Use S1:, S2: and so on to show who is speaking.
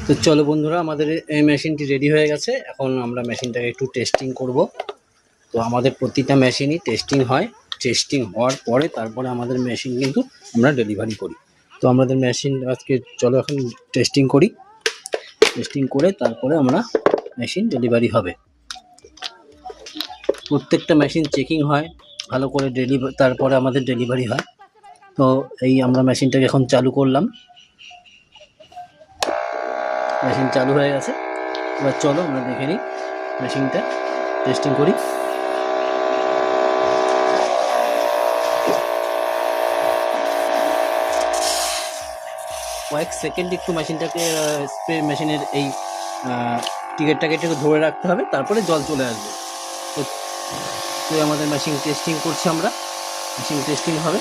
S1: তো চলো বন্ধুরা, আমাদের এই মেশিনটি রেডি হয়ে গেছে। এখন আমরা মেশিনটাকে একটু টেস্টিং করব। তো আমাদের প্রতিটা মেশিনই টেস্টিং হয়। টেস্টিং হওয়ার পরে তারপরে আমাদের মেশিন কিন্তু আমরা ডেলিভারি করি। তো আমাদের মেশিন আজকে চলো এখন টেস্টিং করি। টেস্টিং করে তারপরে আমরা মেশিন ডেলিভারি হবে। প্রত্যেকটা মেশিন চেকিং হয় ভালো করে, তারপরে আমাদের ডেলিভারি হয়। তো এই আমরা মেশিনটাকে এখন চালু করলাম। মেশিন চালু হয়ে গেছে। এবার চলো আমরা দেখে নিই, মেশিনটা টেস্টিং করি। কয়েক সেকেন্ড একটু মেশিনটাকে স্প্রে মেশিনের এই টিকেটটাকে একটু ধরে রাখতে হবে, তারপরে জল চলে আসবে। তো আমাদের মেশিন টেস্টিং করছি আমরা, মেশিন টেস্টিং হবে।